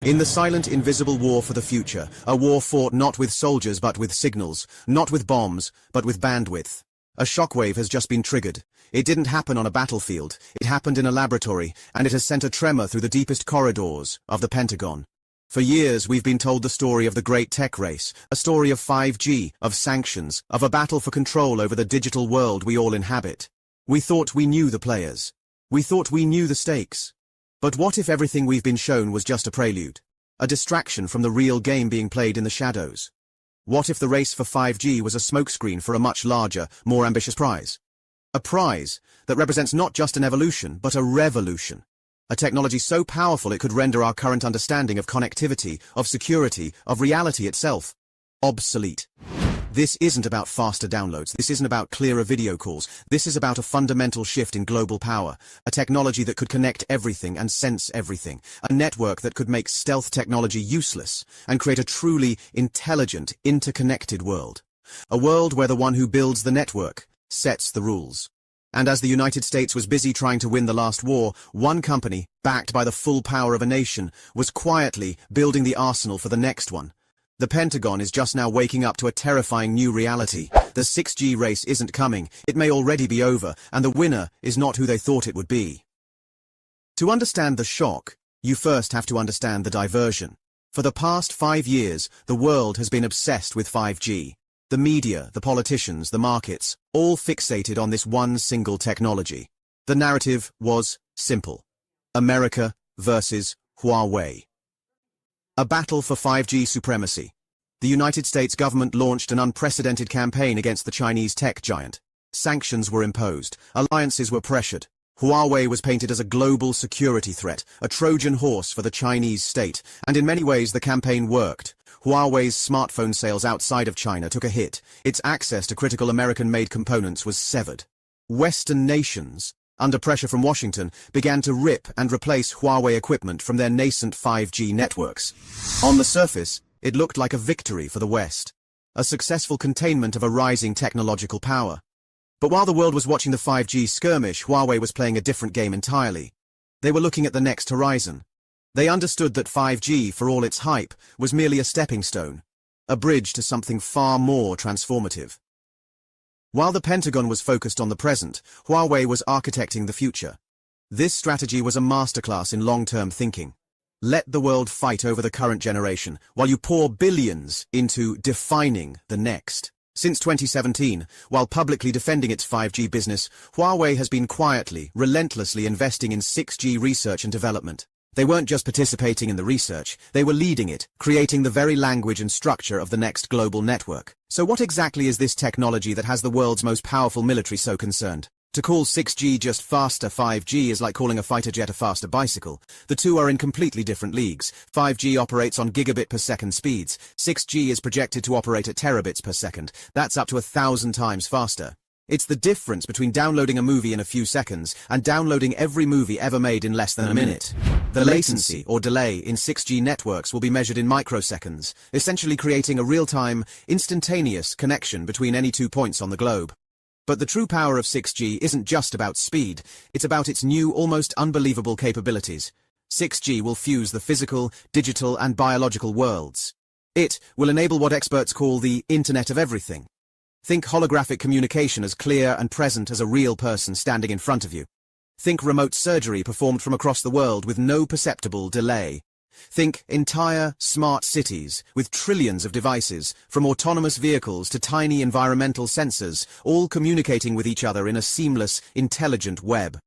In the silent, invisible war for the future, a war fought not with soldiers but with signals, not with bombs, but with bandwidth. A shockwave has just been triggered. It didn't happen on a battlefield, it happened in a laboratory, and it has sent a tremor through the deepest corridors of the Pentagon. For years we've been told the story of the great tech race, a story of 5G, of sanctions, of a battle for control over the digital world we all inhabit. We thought we knew the players. We thought we knew the stakes. But what if everything we've been shown was just a prelude? A distraction from the real game being played in the shadows? What if the race for 5G was a smokescreen for a much larger, more ambitious prize? A prize that represents not just an evolution, but a revolution. A technology so powerful it could render our current understanding of connectivity, of security, of reality itself, obsolete. This isn't about faster downloads, this isn't about clearer video calls, this is about a fundamental shift in global power, a technology that could connect everything and sense everything, a network that could make stealth technology useless, and create a truly intelligent, interconnected world. A world where the one who builds the network sets the rules. And as the United States was busy trying to win the last war, one company, backed by the full power of a nation, was quietly building the arsenal for the next one. The Pentagon is just now waking up to a terrifying new reality. The 6G race isn't coming, it may already be over, and the winner is not who they thought it would be. To understand the shock, you first have to understand the diversion. For the past 5 years, the world has been obsessed with 5G. The media, the politicians, the markets, all fixated on this one single technology. The narrative was simple. America versus Huawei. A battle for 5G supremacy. The United States government launched an unprecedented campaign against the Chinese tech giant. Sanctions were imposed, alliances were pressured. Huawei was painted as a global security threat, a Trojan horse for the Chinese state, and in many ways the campaign worked. Huawei's smartphone sales outside of China took a hit. Its access to critical American-made components was severed. Western nations, under pressure from Washington, began to rip and replace Huawei equipment from their nascent 5G networks. On the surface, it looked like a victory for the West, a successful containment of a rising technological power. But while the world was watching the 5G skirmish, Huawei was playing a different game entirely. They were looking at the next horizon. They understood that 5G, for all its hype, was merely a stepping stone, a bridge to something far more transformative. While the Pentagon was focused on the present, Huawei was architecting the future. This strategy was a masterclass in long-term thinking. Let the world fight over the current generation, while you pour billions into defining the next. Since 2017, while publicly defending its 5G business, Huawei has been quietly, relentlessly investing in 6G research and development. They weren't just participating in the research, they were leading it, creating the very language and structure of the next global network. So what exactly is this technology that has the world's most powerful military so concerned? To call 6G just faster 5G is like calling a fighter jet a faster bicycle. The two are in completely different leagues. 5G operates on gigabit per second speeds. 6G is projected to operate at terabits per second. That's up to 1,000 times faster. It's the difference between downloading a movie in a few seconds and downloading every movie ever made in less than a minute. The latency, or delay, in 6G networks will be measured in microseconds, essentially creating a real-time, instantaneous connection between any 2 points on the globe. But the true power of 6G isn't just about speed, it's about its new, almost unbelievable capabilities. 6G will fuse the physical, digital, and biological worlds. It will enable what experts call the Internet of Everything. Think holographic communication as clear and present as a real person standing in front of you. Think remote surgery performed from across the world with no perceptible delay. Think entire smart cities with trillions of devices, from autonomous vehicles to tiny environmental sensors, all communicating with each other in a seamless, intelligent web.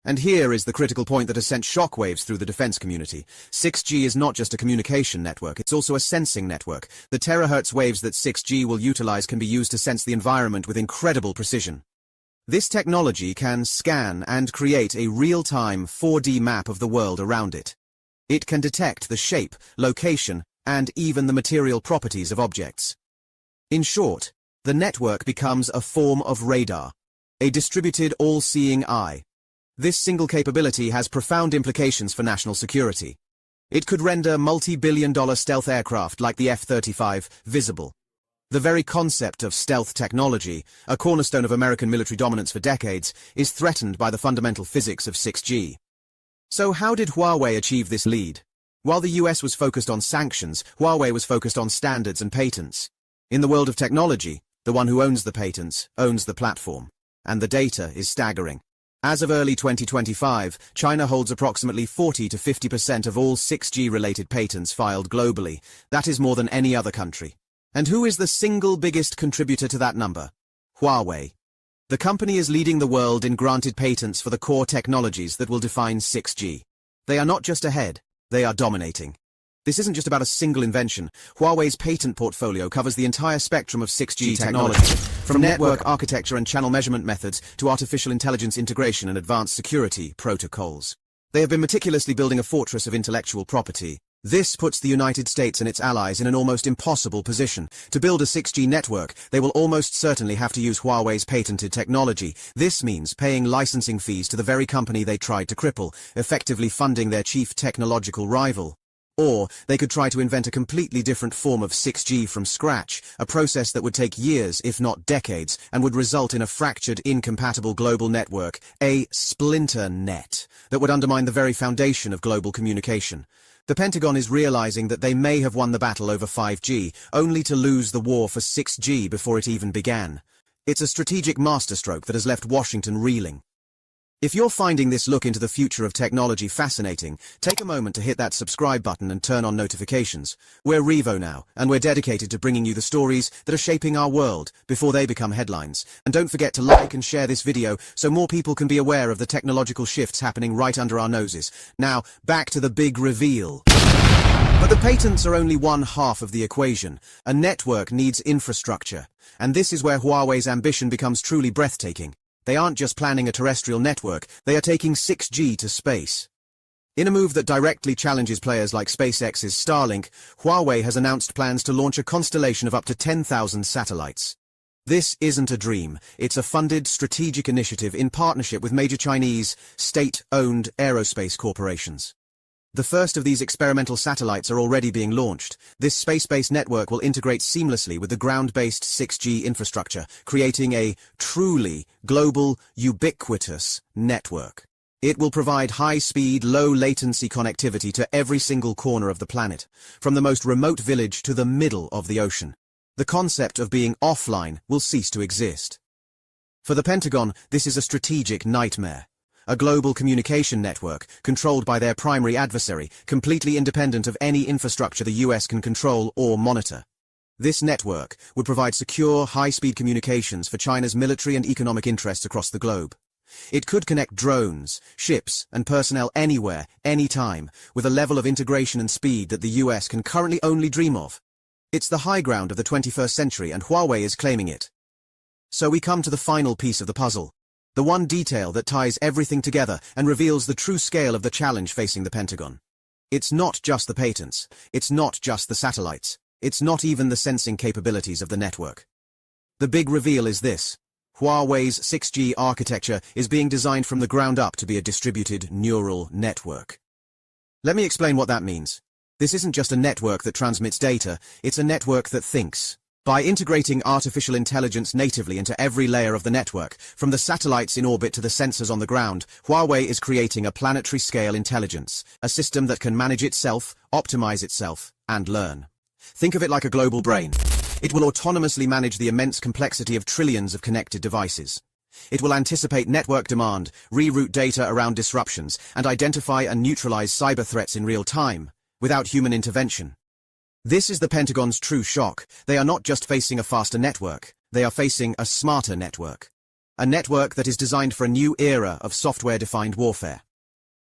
And here is the critical point that has sent shockwaves through the defense community. 6G is not just a communication network, it's also a sensing network. The terahertz waves that 6G will utilize can be used to sense the environment with incredible precision. This technology can scan and create a real-time 4D map of the world around it. It can detect the shape, location, and even the material properties of objects. In short, the network becomes a form of radar, a distributed all-seeing eye. This single capability has profound implications for national security. It could render multi-billion-dollar stealth aircraft like the F-35 visible. The very concept of stealth technology, a cornerstone of American military dominance for decades, is threatened by the fundamental physics of 6G. So how did Huawei achieve this lead? While the US was focused on sanctions, Huawei was focused on standards and patents. In the world of technology, the one who owns the patents owns the platform. And the data is staggering. As of early 2025, China holds approximately 40 to 50% of all 6G-related patents filed globally. That is more than any other country. And who is the single biggest contributor to that number? Huawei. The company is leading the world in granted patents for the core technologies that will define 6G. They are not just ahead, they are dominating. This isn't just about a single invention. Huawei's patent portfolio covers the entire spectrum of 6G technology, from network architecture and channel measurement methods to artificial intelligence integration and advanced security protocols. They have been meticulously building a fortress of intellectual property. This puts the United States and its allies in an almost impossible position. To build a 6G network, they will almost certainly have to use Huawei's patented technology. This means paying licensing fees to the very company they tried to cripple, effectively funding their chief technological rival. Or they could try to invent a completely different form of 6G from scratch, a process that would take years, if not decades, and would result in a fractured, incompatible global network, a splinter net, that would undermine the very foundation of global communication. The Pentagon is realizing that they may have won the battle over 5G, only to lose the war for 6G before it even began. It's a strategic masterstroke that has left Washington reeling. If you're finding this look into the future of technology fascinating, take a moment to hit that subscribe button and turn on notifications. We're Revo now, and we're dedicated to bringing you the stories that are shaping our world before they become headlines. And don't forget to like and share this video so more people can be aware of the technological shifts happening right under our noses. Now, back to the big reveal. But the patents are only one half of the equation. A network needs infrastructure. And this is where Huawei's ambition becomes truly breathtaking. They aren't just planning a terrestrial network, they are taking 6G to space. In a move that directly challenges players like SpaceX's Starlink, Huawei has announced plans to launch a constellation of up to 10,000 satellites. This isn't a dream, it's a funded strategic initiative in partnership with major Chinese, state-owned aerospace corporations. The first of these experimental satellites are already being launched. This space-based network will integrate seamlessly with the ground-based 6G infrastructure, creating a truly global, ubiquitous network. It will provide high-speed, low-latency connectivity to every single corner of the planet, from the most remote village to the middle of the ocean. The concept of being offline will cease to exist. For the Pentagon, this is a strategic nightmare. A global communication network, controlled by their primary adversary, completely independent of any infrastructure the US can control or monitor. This network would provide secure, high-speed communications for China's military and economic interests across the globe. It could connect drones, ships, and personnel anywhere, anytime, with a level of integration and speed that the US can currently only dream of. It's the high ground of the 21st century, and Huawei is claiming it. So we come to the final piece of the puzzle. The one detail that ties everything together and reveals the true scale of the challenge facing the Pentagon. It's not just the patents, it's not just the satellites, it's not even the sensing capabilities of the network. The big reveal is this: Huawei's 6G architecture is being designed from the ground up to be a distributed neural network. Let me explain what that means. This isn't just a network that transmits data, it's a network that thinks. By integrating artificial intelligence natively into every layer of the network, from the satellites in orbit to the sensors on the ground, Huawei is creating a planetary-scale intelligence, a system that can manage itself, optimize itself, and learn. Think of it like a global brain. It will autonomously manage the immense complexity of trillions of connected devices. It will anticipate network demand, reroute data around disruptions, and identify and neutralize cyber threats in real time, without human intervention. This is the Pentagon's true shock. They are not just facing a faster network, they are facing a smarter network. A network that is designed for a new era of software-defined warfare.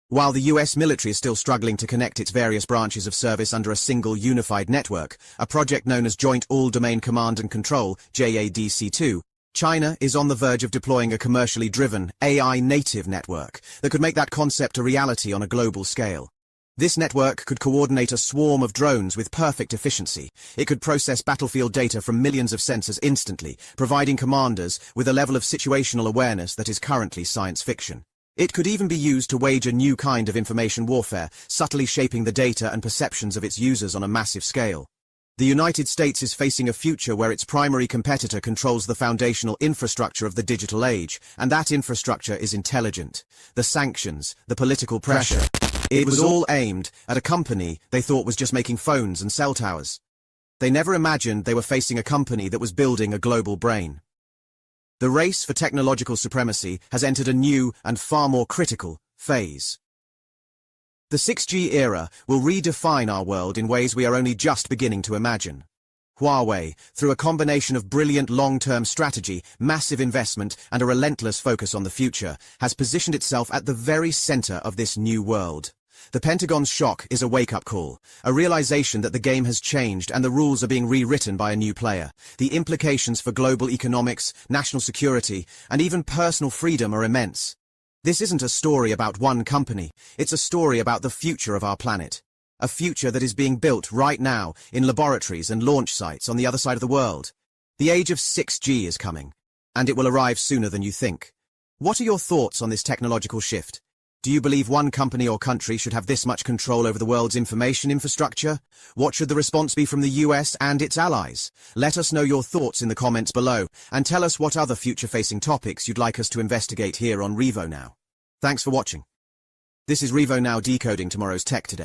While the US military is still struggling to connect its various branches of service under a single unified network, a project known as Joint All-Domain Command and Control, JADC2, China is on the verge of deploying a commercially driven, AI-native network that could make that concept a reality on a global scale. This network could coordinate a swarm of drones with perfect efficiency. It could process battlefield data from millions of sensors instantly, providing commanders with a level of situational awareness that is currently science fiction. It could even be used to wage a new kind of information warfare, subtly shaping the data and perceptions of its users on a massive scale. The United States is facing a future where its primary competitor controls the foundational infrastructure of the digital age, and that infrastructure is intelligent. The sanctions, the political pressure, It was all aimed at a company they thought was just making phones and cell towers. They never imagined they were facing a company that was building a global brain. The race for technological supremacy has entered a new and far more critical phase. The 6G era will redefine our world in ways we are only just beginning to imagine. Huawei, through a combination of brilliant long-term strategy, massive investment, and a relentless focus on the future, has positioned itself at the very center of this new world. The Pentagon's shock is a wake-up call, a realization that the game has changed and the rules are being rewritten by a new player. The implications for global economics, national security, and even personal freedom are immense. This isn't a story about one company, it's a story about the future of our planet. A future that is being built right now in laboratories and launch sites on the other side of the world. The age of 6G is coming, and it will arrive sooner than you think. What are your thoughts on this technological shift? Do you believe one company or country should have this much control over the world's information infrastructure? What should the response be from the US and its allies? Let us know your thoughts in the comments below, and tell us what other future-facing topics you'd like us to investigate here on Revo Now. Thanks for watching. This is Revo Now decoding tomorrow's tech today.